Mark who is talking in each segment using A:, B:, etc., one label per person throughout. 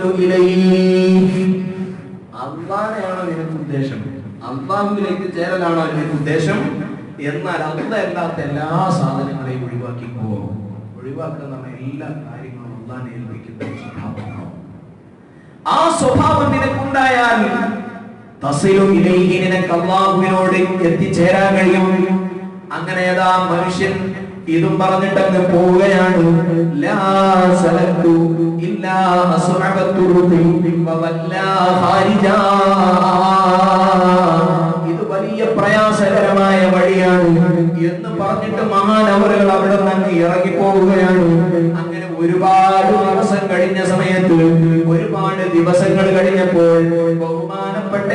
A: തസിലു ഇലൈഹി, അല്ലാഹനെയാണോ നിനക്ക് ഉദ്ദേശം, അല്ലാഹുവിലേക്ക് ചേരലാണോ നിനക്ക് ഉദ്ദേശം? എന്നാൽ അല്ലാത്ത എല്ലാ സാധനങ്ങളെയും ഒഴിവാക്കിക്കോ. ഒഴിവാക്കുന്ന എല്ലാ കാര്യങ്ങളും അല്ലാഹനെ ഏൽപ്പിക്കുന്ന സ്വഭാവമാണ്. ആ സ്വഭാവം നിനക്കുണ്ടായാൽ തസിലു ഇലൈഹി, നിനക്ക് അല്ലാഹുവിനോട് എത്തിച്ചേരാൻ കഴിയും. അങ്ങനെ ഏതാ മനുഷ്യൻ ഇതും പറഞ്ഞിട്ടങ്ങ് പോവുകയാണ്. ലാ സലത്തു ഇല്ലാ അസ്അബത്തു വവല്ലാ ഖാരിജാ, ഇത് വലിയ പ്രയാസകരമായ വഴിയാണ് എന്ന് പറഞ്ഞിട്ട് മഹാനവറുകൾ അവിടെ നിന്ന് ഇറങ്ങി പോവുകയാണ്. അങ്ങനെ ഒരുപാട് ദിവസം കഴിഞ്ഞ സമയത്ത്, ഒരുപാട് ദിവസങ്ങൾ കഴിഞ്ഞപ്പോൾ ബഹുമാനപ്പെട്ട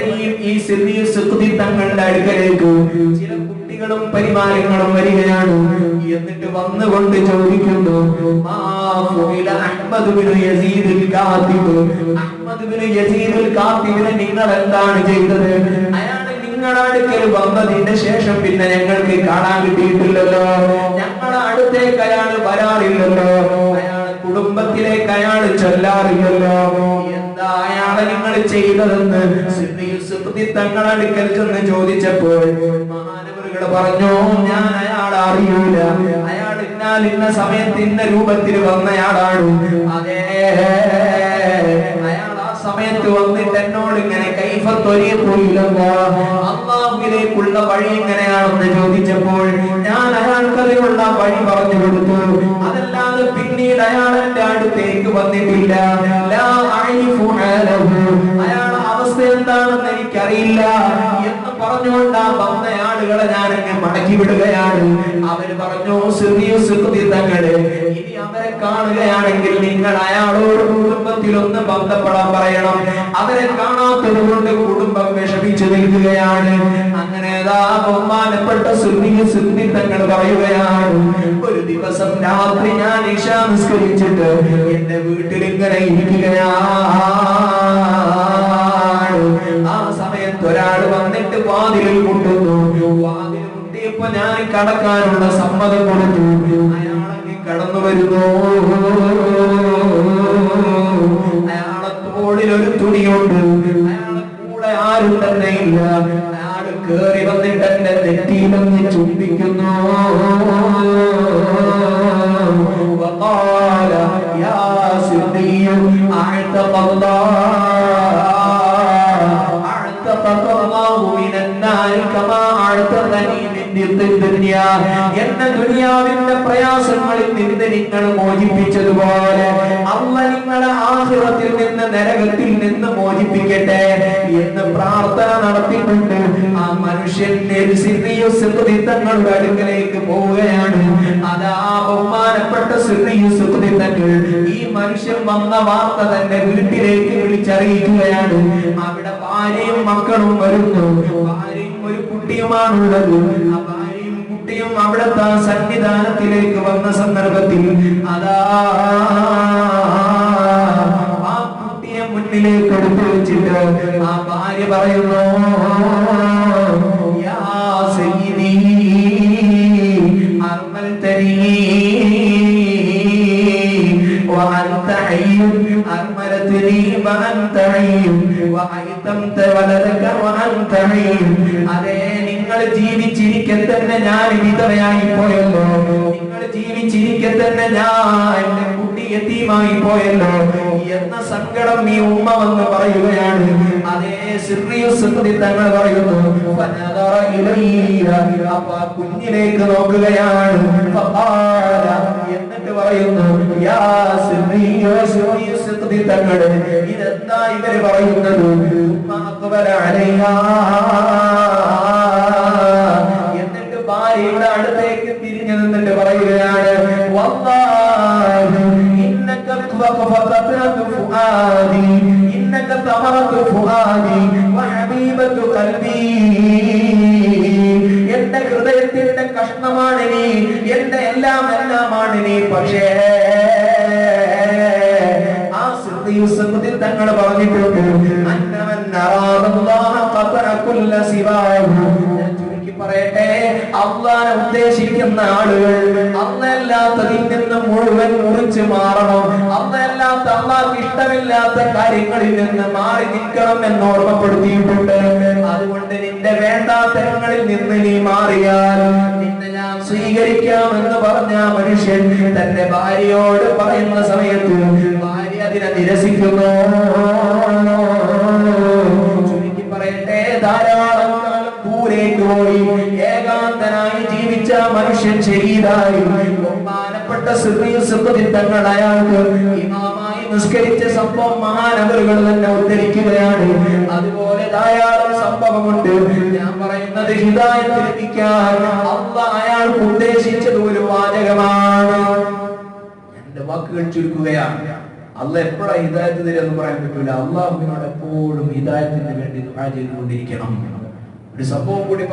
A: ഈ സിദ്ദീഖ് തങ്ങളുടെ അടുക്കലേക്ക് ചില കുട്ടികളും പരിമാരങ്ങളും വരികയാണ്. എന്നിട്ട് വന്നുകൊണ്ട് ചോദിക്കുന്നു, അഹ്മദ് ബിൻ യസീദുൽ കാത്തിബ്, അഹ്മദ് ബിൻ യസീദുൽ കാത്തിബിനെ നിങ്ങൾ എന്താണ് ചെയ്തത്? അയാൾ നിങ്ങളുടെ അടുക്കൽ വന്നതിന്റെ ശേഷം പിന്നെ ഞങ്ങൾക്ക് കാണാൻ കിട്ടിയിട്ടില്ലല്ലോ, ഞങ്ങളുടെ അടുത്തേക്ക് അയാൾ വരാറില്ലല്ലോ, അയാൾ കുടുംബത്തിലേക്ക് അയാൾ ചൊല്ലാറില്ലല്ലോ, എന്താ അയാളെ നിങ്ങൾ ചെയ്തതെന്ന് സിദ്ദീഖ് തങ്ങളുടെ അടുക്കൽ ചെന്ന് ചോദിച്ചപ്പോൾ മഹാനവറുകൾ പറഞ്ഞു, ഞാൻ അയാളെ അറിയൂല, അയാൾ ഇന്ന സമയത്ത് ഇന്ന രൂപത്തിൽ വന്നയാളാണ്. അതേ, അയാൾ ആ സമയത്ത് വന്നിട്ട് എന്നോട് ഇങ്ങനെ അല്ലാഹുവിലേക്കുള്ള വഴി എങ്ങനെയാണെന്ന് ചോദിച്ചപ്പോൾ ഞാൻ അയാൾക്ക് അതിനുള്ള വഴി പറഞ്ഞു കൊടുത്തു. അതല്ലാതെ പിന്നീട് അയാൾ എന്റെ അടുത്തേക്ക് വന്നിട്ടില്ല. അയാളുടെ അവസ്ഥ എന്താണെന്ന് എനിക്കറിയില്ല എന്ന് പറഞ്ഞുകൊണ്ട് ആ വന്ന ആളുകളെ ഞാൻ എന്നെ മടക്കി വിടുകയാണ്. അവര് പറഞ്ഞു, സിദ്ദീഖ് തങ്ങളെ, ഇനി അവരെ കാണുകയാണെങ്കിൽ നിങ്ങൾ അയാളോട് കുടുംബത്തിൽ ഒന്ന് ബന്ധപ്പെടാൻ പറയണം. അവരെ കാണാത്തത് കൊണ്ട് കുടുംബം വിഷമിച്ചു നിൽക്കുകയാണ്. അങ്ങനെ ബഹുമാനപ്പെട്ട സിദ്ദീഖ് തങ്ങൾ പറയുകയാണ്, ഒരു ദിവസം രാത്രി ഞാൻ ഇശാ നിസ്കരിച്ചിട്ട് എന്റെ വീട്ടിൽ ഇങ്ങനെ ഇരിക്കുകയാണ്. ആ സമയത്ത് ഒരാൾ വന്നിട്ട് വാതിലിൽ മുട്ടുന്നു. വാതിൽ മുട്ടിയപ്പോ ഞാൻ കടക്കാനുള്ള സമ്മതം കൊടുത്തു. അയാളെ കടന്നു വരുന്നു. അയാളെ തോളിൽ ഒരു തുണിയുണ്ട്. അയാളെ കൂടെ ആരും തന്നെ ഇല്ല. അയാൾ കേറി വന്നിട്ട് എന്റെ നെറ്റിയിലൊന്ന് ചുംബിക്കുന്നു. وقال يا سيدي أعتق الله من النار كما أعتقني من الدنيا. എന്ന ദുനിയാവിന്റെ പ്രയാസങ്ങളിൽ നിന്ന് നിങ്ങൾ മോചിപ്പിച്ചതുപോലെ അല്ലാഹ് നിങ്ങളെ ആഖിറത്തിൽ നിന്ന്, നരകത്തിൽ നിന്ന് മോചിപ്പിക്കട്ടെ എന്ന് പ്രാർത്ഥന നടത്തിക്കൊണ്ട് ആ മനുഷ്യൻ സിദ്ദീഖ് തങ്ങളുടെ അടുക്കലേക്ക് പോവുകയാണ്. അതാ ബഹുമാനപ്പെട്ട സിദ്ദീഖ് തങ്ങൾ ഈ മനുഷ്യൻ വന്ന വാർത്ത തന്നെ വീട്ടിലേക്ക് വിളിച്ചറിയിക്കുകയാണ്. അവിടെ ഭാര്യയും മക്കളും വരുന്നു. ഭാര്യയും ഒരു കുട്ടിയുമാണുള്ളത്. ആ ഭാര്യയും കുട്ടിയും അവിടുത്തെ സന്നിധാനത്തിലേക്ക് വന്ന സന്ദർഭത്തിൽ അതാ ആ കുട്ടിയെ മുന്നിലേക്ക് എടുത്തു വെച്ചിട്ട് ആ ഭാര്യ പറയുന്നു, യാ സയ്യിദി അർമൽതനി وأنت حي أرملتني وأنت حي وأيتمت ولدك وأنت حي. അതേ, നിങ്ങൾ ജീവിച്ചിരിക്കെ തന്നെ ഞാൻ വിധവയായി പോയല്ലോ, നിങ്ങൾ ജീവിച്ചിരിക്കെ തന്നെ ഞാൻ എന്റെ കുട്ടി യതീമായി പോയല്ലോ എന്ന സങ്കടം ഈ ഉമ്മ വന്ന് പറയുകയാണ്. അതേ, സിദ്ദീഖ് തങ്ങൾ പറയുന്നു, ഫനദറ ഇലൈഹ, അപ്പ കുഞ്ഞിലേക്ക് നോക്കുകയാണ്. ഫഖാല, എന്നിട്ട് പറയുന്നു, യാ സിദ്ദീഖ് തങ്ങൾ, ഇതെന്താ ഇവര് പറയുന്നത്? എന്നിട്ട് ഭാര്യയുടെ അടുത്തേക്ക് തിരിഞ്ഞു നിന്നിട്ട് പറയുകയാണ്, വല്ലാഹി ഇന്നക ഫഖതതു ഫുആദി, ഇന്നക തമറതു ഫുആദി വഹബീബതു ഖൽബി. എന്റെ ഹൃദയത്തിന്റെ കഷ്ണമാണ് നീ, എന്റെ എല്ലാമാണ് നീ. പക്ഷേ ആ സിദ്ദീഖ് തങ്ങൾ പറഞ്ഞിട്ടുണ്ട്, അന്നമൻ അറാദല്ലാഹ ഖതഅ കുല്ല സിവാഹു. പറയട്ടെ, അള്ളാനെ ഉദ്ദേശിക്കുന്ന ആളുകൾ അന്നല്ലാത്തതിൽ നിന്ന് മുഴുവൻ മുറിച്ച് മാറണം. അന്നല്ലാത്ത അള്ളാഹ്ക്ക് ഇഷ്ടമില്ലാത്ത കാര്യങ്ങളിൽ നിന്ന് മാറി നിൽക്കണം എന്ന് ഓർമ്മപ്പെടുത്തിയിട്ടുണ്ട്. അതുകൊണ്ട് നിന്റെ വേണ്ടാത്തരങ്ങളിൽ നിന്ന് നീ മാറിയാൽ നിന്നെ ഞാൻ സ്വീകരിക്കാമെന്ന് പറഞ്ഞ മനുഷ്യൻ തന്റെ ഭാര്യയോട് പറയുന്ന സമയത്ത് ഭാര്യ അതിനെ നിരസിക്കുന്നു. ചുരുക്കി പറയട്ടെ, ധാരാളം കാലം ദൂരേക്ക് പോയി ഏകാന്തനായി ജീവിച്ച മനുഷ്യൻ ഷഹീദായി. ബഹുമാനപ്പെട്ട തങ്ങൾ അയാൾക്ക് ഇമാമായി നിസ്കരിച്ച സംഭവം മഹാനവറുകൾ തന്നെ ഉദ്ധരിക്കുകയാണ്. അതുപോലെ ധാരാളം സംഭവമുണ്ട്. ഞാൻ പറയുന്നത് ഹിദായത്ത് ലഭിക്കാൻ അല്ലാഹ് അയാൾക്ക് ഉദ്ദേശിച്ചത് ഒരു വാചകമാണ്. എന്റെ വാക്കുകൾ ചുരുക്കുകയാണ്. അല്ലാഹ് എപ്പോഴാണ് ഹിദായത്ത് തരുമെന്ന് പറയാൻ പറ്റൂല. അല്ലാഹുവിനോട് എപ്പോഴും ഹിദായത്തിന് വേണ്ടി ദുആ ചെയ്തുകൊണ്ടിരിക്കണം. ഒരു സംഭവം കൂടി